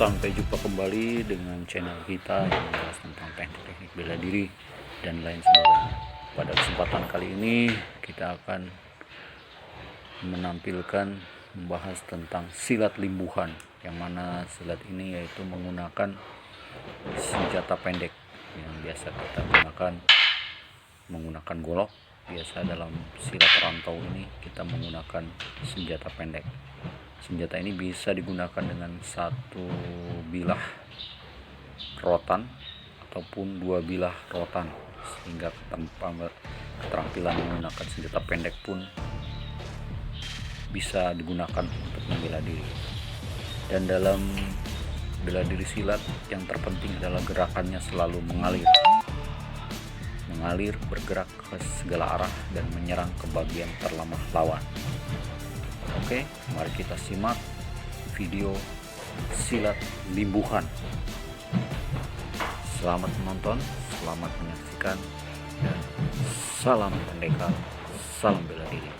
Sampai jumpa kembali dengan channel kita yang membahas tentang teknik bela diri dan lain sebagainya. Pada kesempatan kali ini kita akan membahas tentang silat limbuhan, yang mana silat ini yaitu menggunakan senjata pendek yang biasa kita gunakan menggunakan golok. Biasa dalam silat rantau ini kita menggunakan senjata pendek. Senjata ini bisa digunakan dengan satu bilah rotan ataupun dua bilah rotan, sehingga keterampilan menggunakan senjata pendek pun bisa digunakan untuk membela diri. Dan dalam bela diri silat yang terpenting adalah gerakannya selalu mengalir, bergerak ke segala arah dan menyerang ke bagian terlemah lawan. Oke, mari kita simak video silat limbuhan. Selamat menonton, selamat menyaksikan, dan salam pendekar, salam bela diri.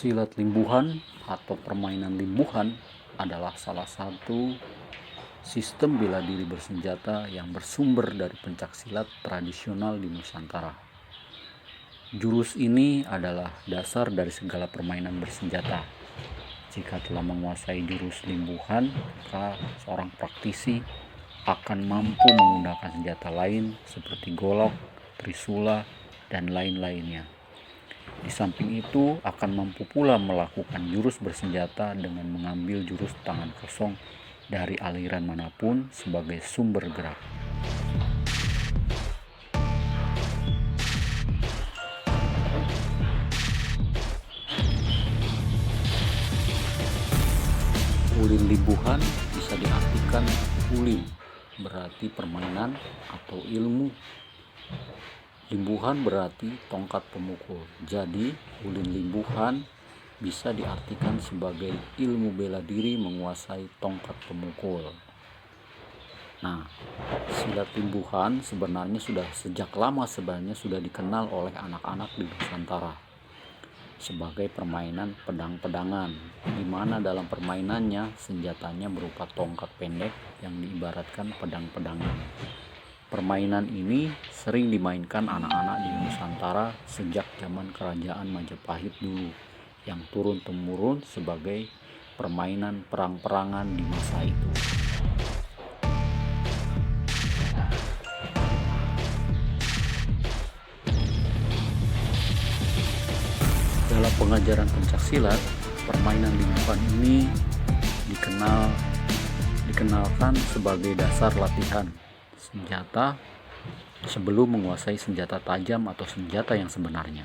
Silat limbuhan atau permainan limbuhan adalah salah satu sistem bela diri bersenjata yang bersumber dari pencaksilat tradisional di Nusantara. Jurus ini adalah dasar dari segala permainan bersenjata. Jika telah menguasai jurus limbuhan, maka seorang praktisi akan mampu menggunakan senjata lain seperti golok, trisula, dan lain-lainnya. Di samping itu akan mampu pula melakukan jurus bersenjata dengan mengambil jurus tangan kosong dari aliran manapun sebagai sumber gerak. Ulin limbuhan bisa diartikan ulin, berarti permainan atau ilmu. Limbuhan berarti tongkat pemukul. Jadi, ulin limbuhan bisa diartikan sebagai ilmu bela diri menguasai tongkat pemukul. Nah, silat limbuhan sebenarnya sejak lama sudah dikenal oleh anak-anak di Nusantara sebagai permainan pedang-pedangan, di mana dalam permainannya senjatanya berupa tongkat pendek yang diibaratkan pedang-pedangan. Permainan ini sering dimainkan anak-anak di Nusantara sejak zaman Kerajaan Majapahit dulu, yang turun-temurun sebagai permainan perang-perangan di masa itu. Dalam pengajaran pencaksilat, permainan limbuhan ini dikenalkan sebagai dasar latihan senjata sebelum menguasai senjata tajam atau senjata yang sebenarnya,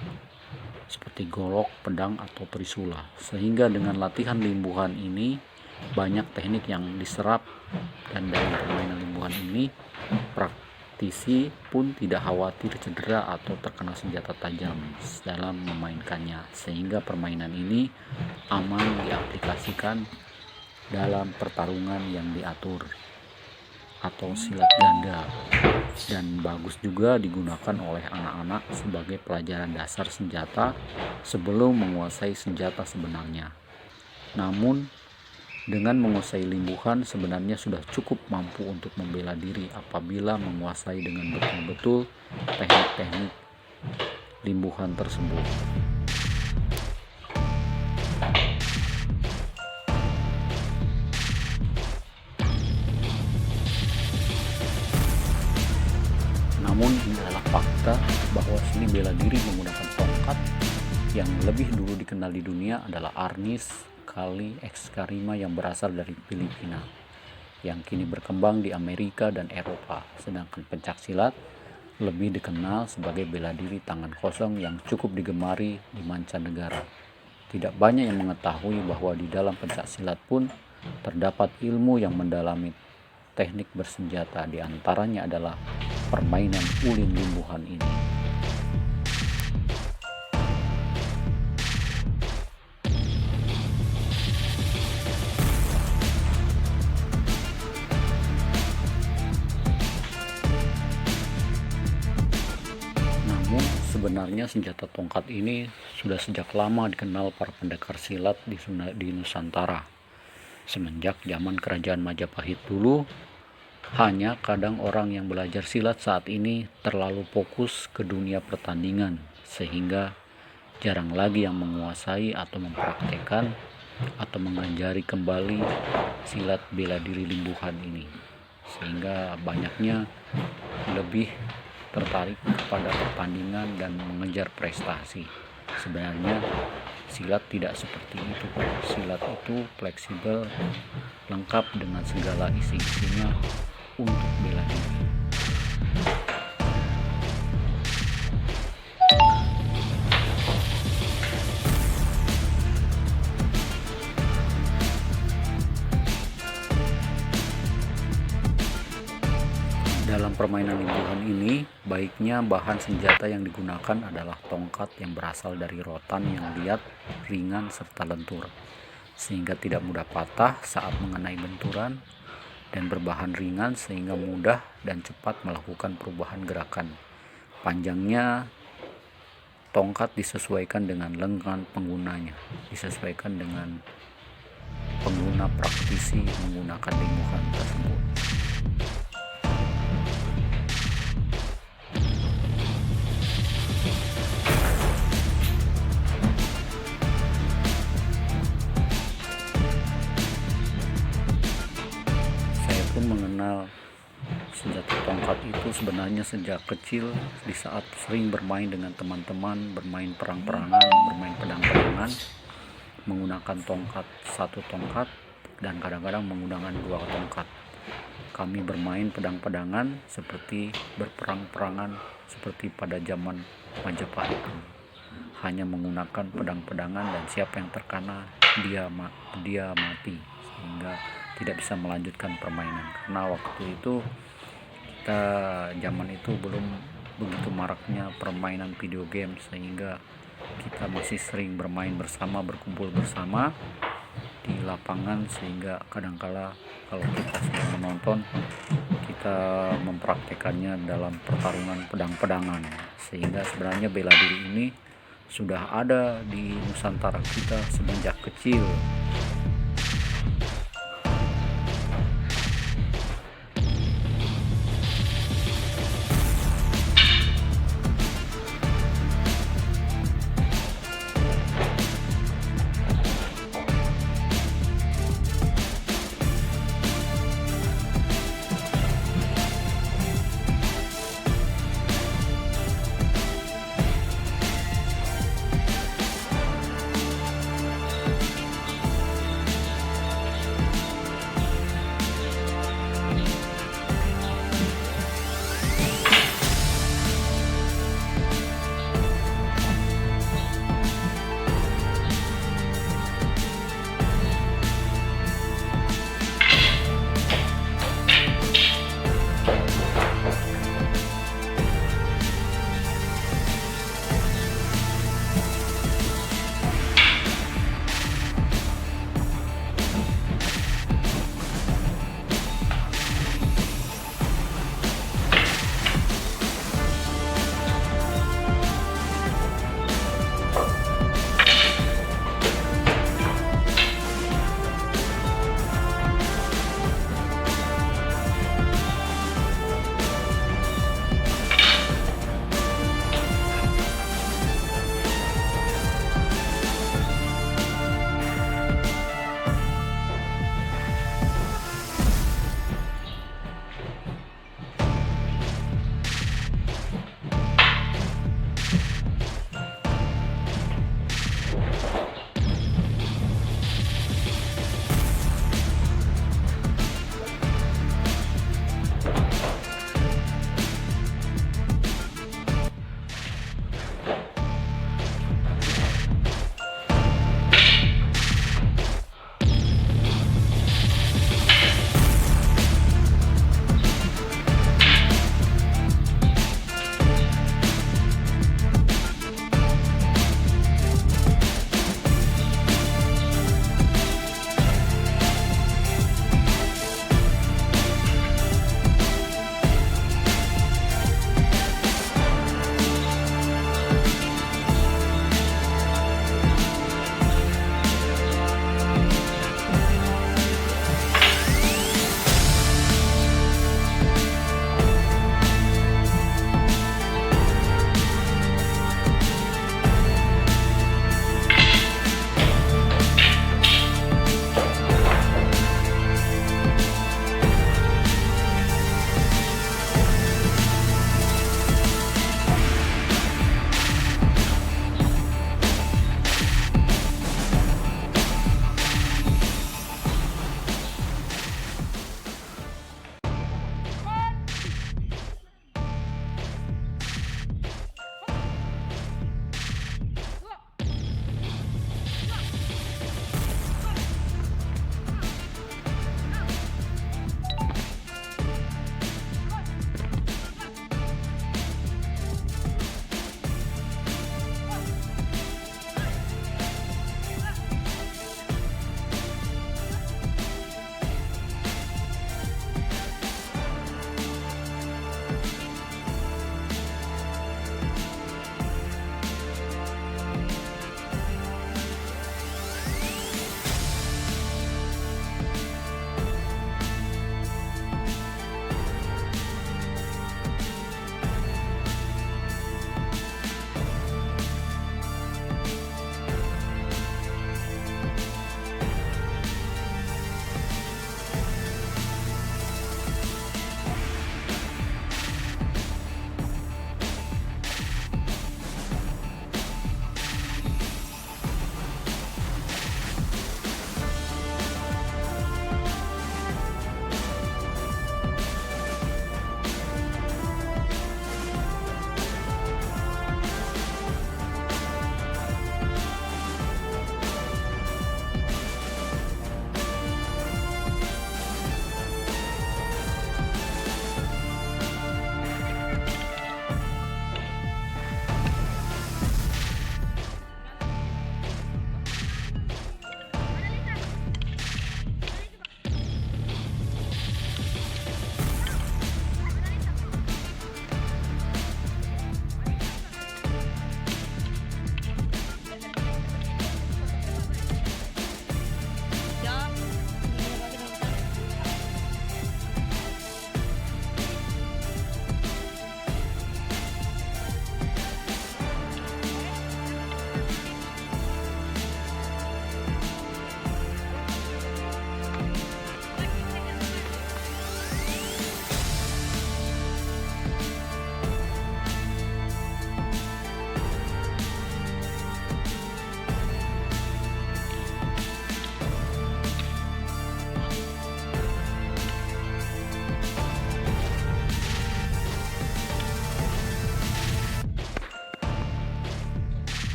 seperti golok, pedang, atau trisula. Sehingga dengan latihan limbuhan ini banyak teknik yang diserap, dan dalam permainan limbuhan ini praktisi pun tidak khawatir cedera atau terkena senjata tajam dalam memainkannya, sehingga permainan ini aman diaplikasikan dalam pertarungan yang diatur atau silat ganda, dan bagus juga digunakan oleh anak-anak sebagai pelajaran dasar senjata sebelum menguasai senjata sebenarnya. Namun dengan menguasai limbuhan sebenarnya sudah cukup mampu untuk membela diri apabila menguasai dengan betul-betul teknik-teknik limbuhan tersebut. Namun ini adalah fakta bahwa seni bela diri menggunakan tongkat yang lebih dulu dikenal di dunia adalah Arnis Kali Ekskarima yang berasal dari Filipina, yang kini berkembang di Amerika dan Eropa. Sedangkan pencaksilat lebih dikenal sebagai bela diri tangan kosong yang cukup digemari di mancanegara. Tidak banyak yang mengetahui bahwa di dalam pencaksilat pun terdapat ilmu yang mendalami teknik bersenjata, di antaranya adalah permainan ulin limbuhan ini. Namun sebenarnya senjata tongkat ini sudah sejak lama dikenal para pendekar silat di Nusantara. Semenjak zaman Kerajaan Majapahit dulu, hanya kadang orang yang belajar silat saat ini terlalu fokus ke dunia pertandingan, sehingga jarang lagi yang menguasai atau mempraktekkan atau mengajari kembali silat bela diri limbuhan ini, sehingga banyaknya lebih tertarik kepada pertandingan dan mengejar prestasi. Sebenarnya silat tidak seperti itu. Silat itu fleksibel, lengkap dengan segala isi-isinya untuk bela diri. Dalam permainan limbuhan ini, baiknya bahan senjata yang digunakan adalah tongkat yang berasal dari rotan yang liat, ringan, serta lentur, sehingga tidak mudah patah saat mengenai benturan, dan berbahan ringan sehingga mudah dan cepat melakukan perubahan gerakan. Panjangnya tongkat disesuaikan dengan lengan penggunanya, disesuaikan dengan pengguna praktisi menggunakan limbuhan tersebut. Saya pun mengenal senjata tongkat itu sebenarnya sejak kecil, di saat sering bermain dengan teman-teman, bermain perang-perangan, bermain pedang-pedangan, menggunakan satu tongkat dan kadang-kadang menggunakan 2 tongkat. Kami bermain pedang-pedangan seperti berperang-perangan seperti pada zaman Majapahit, hanya menggunakan pedang-pedangan dan siapa yang terkena dia mati, sehingga tidak bisa melanjutkan permainan. Karena waktu itu zaman itu belum begitu maraknya permainan video game, sehingga kita masih sering bermain bersama, berkumpul bersama di lapangan, sehingga kadangkala kalau kita sedang menonton, kita mempraktekannya dalam pertarungan pedang-pedangan. Sehingga sebenarnya bela diri ini sudah ada di Nusantara kita semenjak kecil.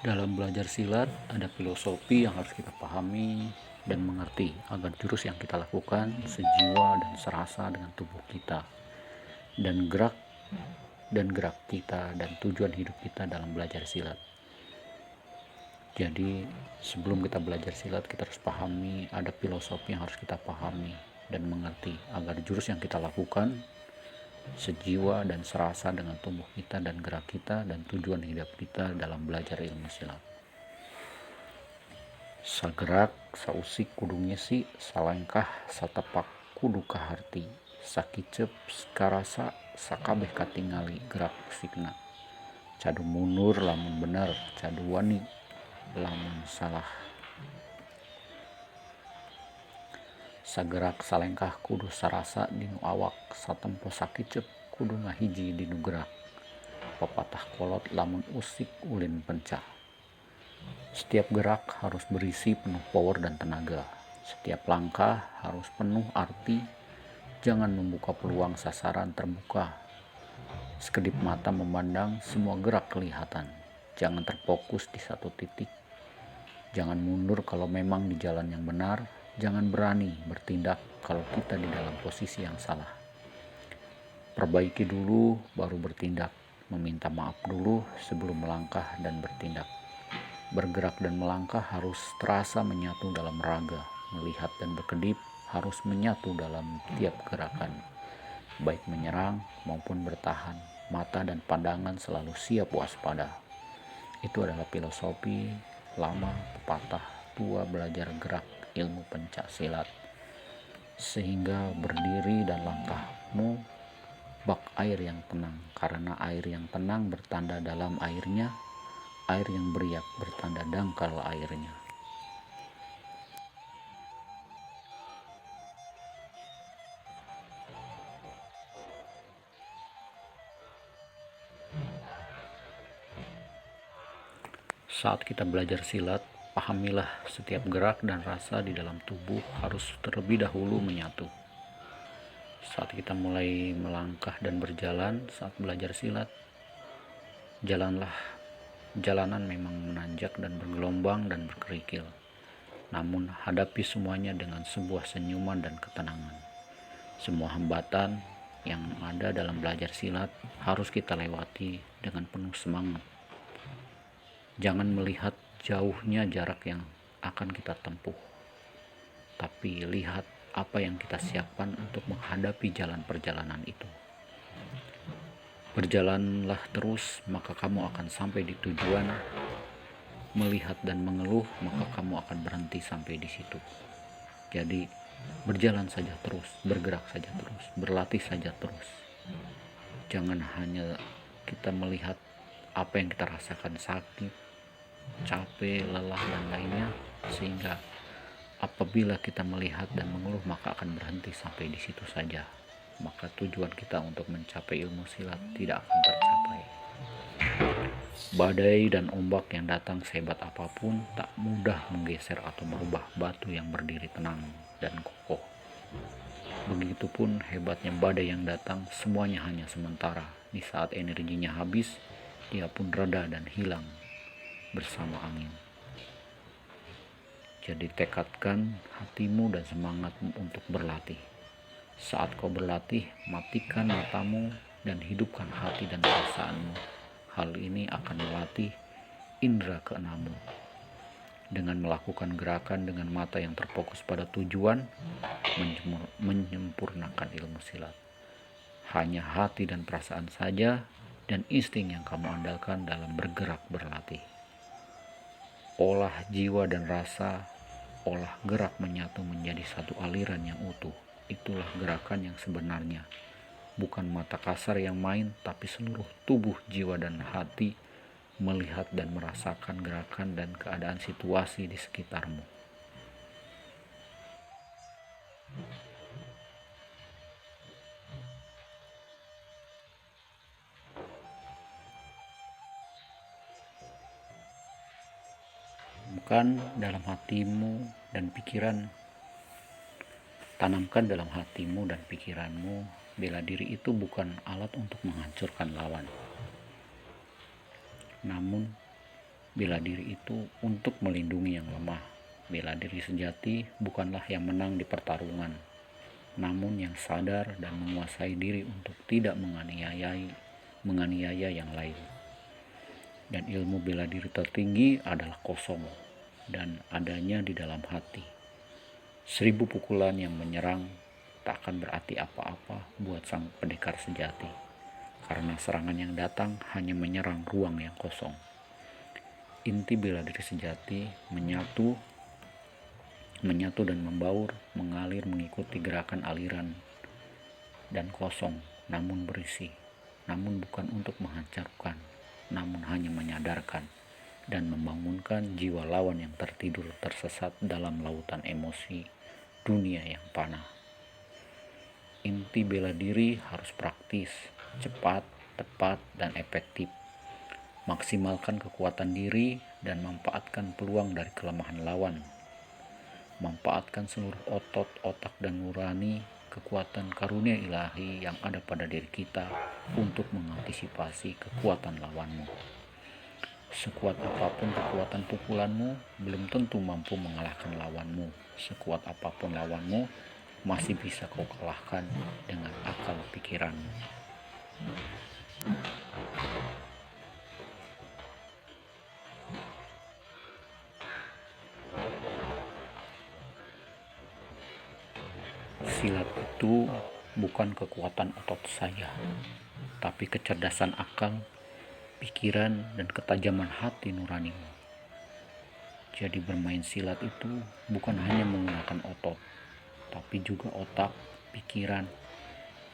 Dalam belajar silat ada filosofi yang harus kita pahami dan mengerti agar jurus yang kita lakukan sejiwa dan serasa dengan tubuh kita dan gerak kita dan tujuan hidup kita dalam belajar silat. Jadi sebelum kita belajar silat kita harus pahami ada filosofi yang harus kita pahami dan mengerti agar jurus yang kita lakukan sejiwa dan serasa dengan tubuh kita dan gerak kita dan tujuan hidup kita dalam belajar ilmu silat. Sagerak, sausik kudu ngisi, salengkah, satepak kudu kaharti, sakicep, sakarasa, sakabeh katingali gerak sikna. Cadu mundur lamun bener, cadu wani lamun salah. Sagerak salengkah kudu sarasa dinu awak, satempo sakicep kudu ngahiji dinu gerak. Pepatah kolot lamun usik ulin pencah. Setiap gerak harus berisi penuh power dan tenaga. Setiap langkah harus penuh arti. Jangan membuka peluang sasaran terbuka. Sekedip mata memandang, semua gerak kelihatan. Jangan terfokus di satu titik. Jangan mundur kalau memang di jalan yang benar. Jangan berani bertindak kalau kita di dalam posisi yang salah. Perbaiki dulu, baru bertindak. Meminta maaf dulu sebelum melangkah dan bertindak. Bergerak dan melangkah harus terasa menyatu dalam raga. Melihat dan berkedip harus menyatu dalam tiap gerakan. Baik menyerang maupun bertahan. Mata dan pandangan selalu siap waspada. Itu adalah filosofi lama pepatah tua belajar gerak ilmu pencak silat. Sehingga berdiri dan langkahmu bak air yang tenang. Karena air yang tenang bertanda dalam airnya. Air yang beriak bertanda dangkal airnya. Saat kita belajar silat, pahamilah setiap gerak dan rasa di dalam tubuh harus terlebih dahulu menyatu. Saat kita mulai melangkah dan berjalan saat belajar silat, jalanan memang menanjak dan bergelombang dan berkerikil. Namun hadapi semuanya dengan sebuah senyuman dan ketenangan. Semua hambatan yang ada dalam belajar silat harus kita lewati dengan penuh semangat. Jangan melihat jauhnya jarak yang akan kita tempuh, tapi lihat apa yang kita siapkan untuk menghadapi jalan perjalanan itu. Berjalanlah terus, maka kamu akan sampai di tujuan. Melihat dan mengeluh, maka kamu akan berhenti sampai di situ. Jadi, berjalan saja terus, bergerak saja terus, berlatih saja terus. Jangan hanya kita melihat apa yang kita rasakan sakit, capek, lelah, dan lainnya, sehingga apabila kita melihat dan mengeluh maka akan berhenti sampai di situ saja. Maka tujuan kita untuk mencapai ilmu silat tidak akan tercapai. Badai dan ombak yang datang sehebat apapun tak mudah menggeser atau merubah batu yang berdiri tenang dan kokoh. Begitupun hebatnya badai yang datang, semuanya hanya sementara. Di saat energinya habis, dia pun reda dan hilang bersama angin. Jadi tekadkan hatimu dan semangatmu untuk berlatih. Saat kau berlatih, matikan matamu dan hidupkan hati dan perasaanmu. Hal ini akan melatih indera keenammu. Dengan melakukan gerakan dengan mata yang terfokus pada tujuan, menyempurnakan ilmu silat. Hanya hati dan perasaan saja dan insting yang kamu andalkan dalam bergerak berlatih. Olah jiwa dan rasa, olah gerak menyatu menjadi satu aliran yang utuh. Itulah gerakan yang sebenarnya. Bukan mata kasar yang main, tapi seluruh tubuh, jiwa, dan hati melihat dan merasakan gerakan dan keadaan situasi di sekitarmu. Dalam hatimu dan pikiran, tanamkan dalam hatimu dan pikiranmu, bela diri itu bukan alat untuk menghancurkan lawan, namun Bela diri itu untuk melindungi yang lemah. Bela diri sejati bukanlah yang menang di pertarungan, namun yang sadar dan menguasai diri untuk tidak menganiaya yang lain. Dan ilmu bela diri tertinggi adalah kosong dan adanya di dalam hati. 1000 pukulan yang menyerang tak akan berarti apa-apa buat sang pendekar sejati, karena serangan yang datang hanya menyerang ruang yang kosong. Inti bela diri sejati menyatu dan membaur, mengalir mengikuti gerakan aliran dan kosong, namun berisi, namun bukan untuk menghancurkan, namun hanya menyadarkan dan membangunkan jiwa lawan yang tertidur tersesat dalam lautan emosi dunia yang panah. Inti bela diri harus praktis, cepat, tepat, dan efektif. Maksimalkan kekuatan diri dan manfaatkan peluang dari kelemahan lawan. Manfaatkan seluruh otot, otak, dan nurani, kekuatan karunia ilahi yang ada pada diri kita untuk mengantisipasi kekuatan lawanmu. Sekuat apapun kekuatan pukulanmu, belum tentu mampu mengalahkan lawanmu. Sekuat apapun lawanmu, masih bisa kau kalahkan dengan akal pikiranmu. Silat itu bukan kekuatan otot saja, tapi kecerdasan akal, pikiran, dan ketajaman hati nuranimu. Jadi bermain silat itu bukan hanya menggunakan otot, tapi juga otak, pikiran,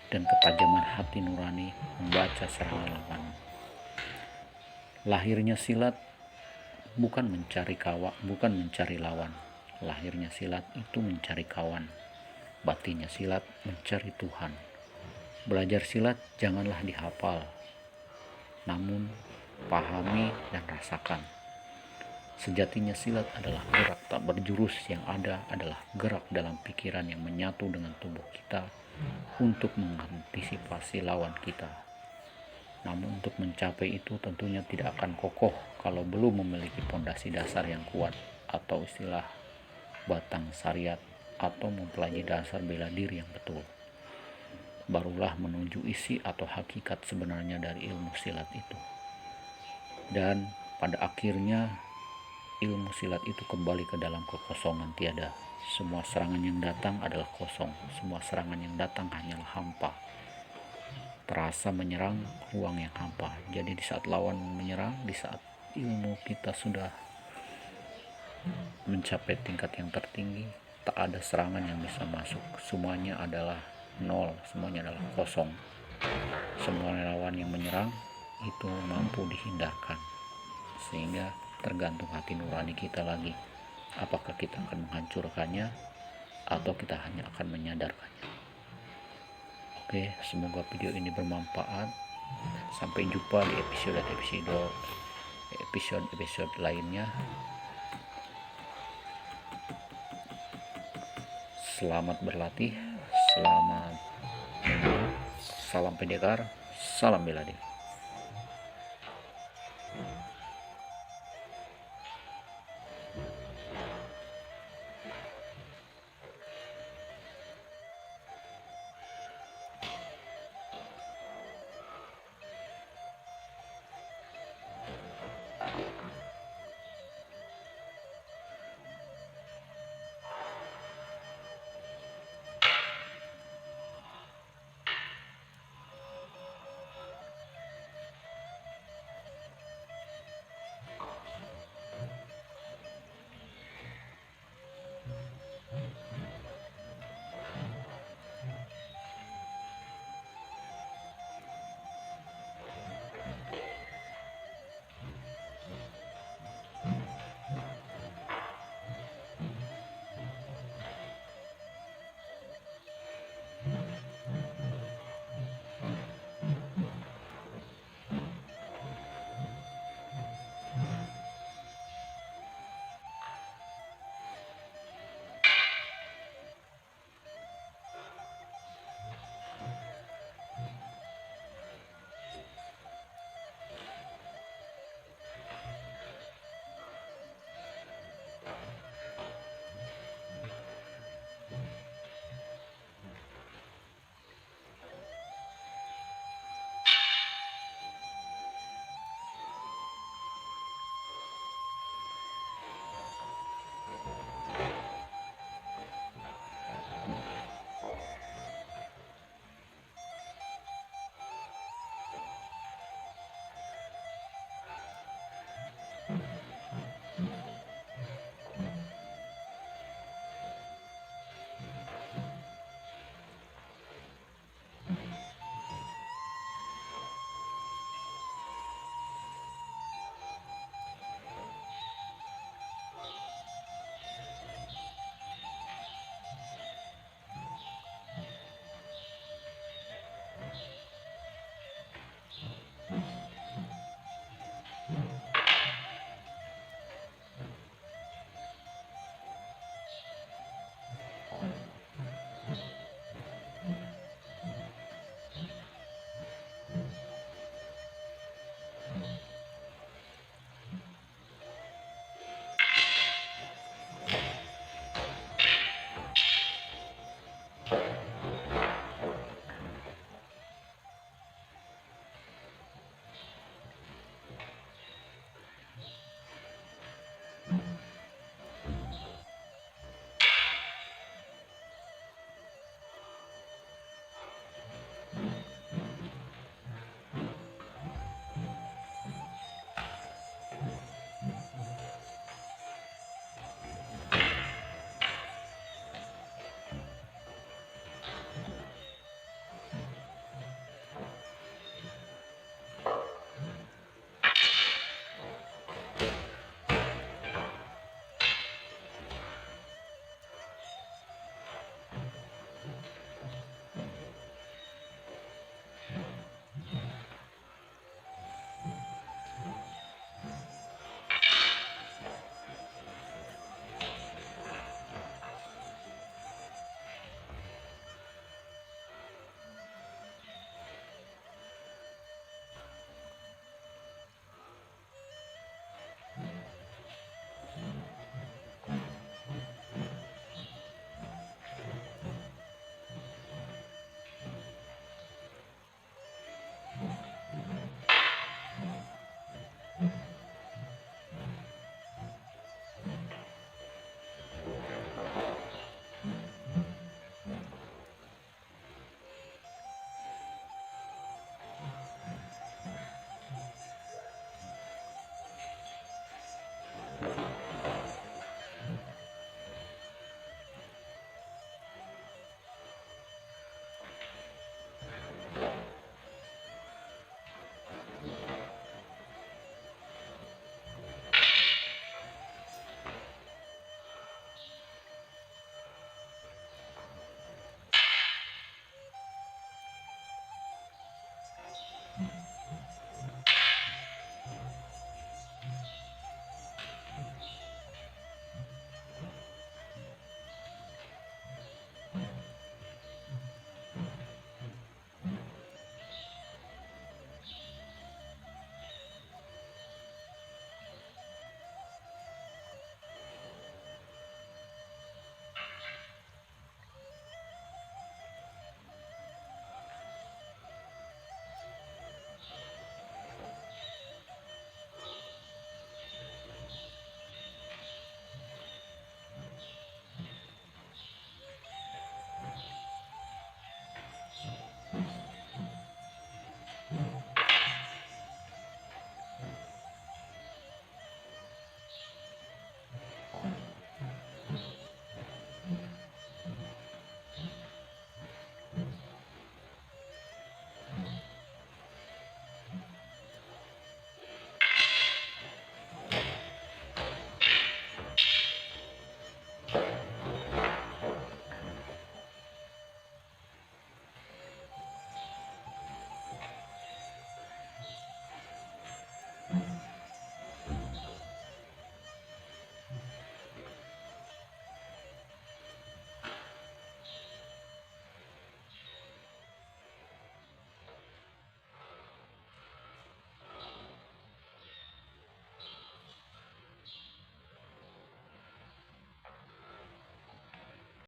dan ketajaman hati nurani membaca serangan lawan. Lahirnya silat bukan mencari lawan. Lahirnya silat itu mencari kawan. Batinnya silat mencari Tuhan. Belajar silat janganlah dihafal, namun pahami dan rasakan. Sejatinya silat adalah gerak tak berjurus, yang ada adalah gerak dalam pikiran yang menyatu dengan tubuh kita untuk mengantisipasi lawan kita. Namun untuk mencapai itu tentunya tidak akan kokoh kalau belum memiliki pondasi dasar yang kuat, atau istilah batang syariat, atau mempelajari dasar bela diri yang betul. Barulah menuju isi atau hakikat sebenarnya dari ilmu silat itu. Dan pada akhirnya ilmu silat itu kembali ke dalam kekosongan tiada. Semua serangan yang datang adalah kosong. Semua serangan yang datang hanyalah hampa. Terasa menyerang ruang yang hampa. Jadi di saat lawan menyerang, di saat ilmu kita sudah mencapai tingkat yang tertinggi, tak ada serangan yang bisa masuk. Semuanya adalah nol, semuanya adalah kosong. Semua lawan yang menyerang itu mampu dihindarkan. Sehingga tergantung hati nurani kita lagi, apakah kita akan menghancurkannya atau kita hanya akan menyadarkannya. Oke, semoga video ini bermanfaat. Sampai jumpa di episode lainnya. Selamat berlatih, selamat menang, salam pendekar, salam bela diri.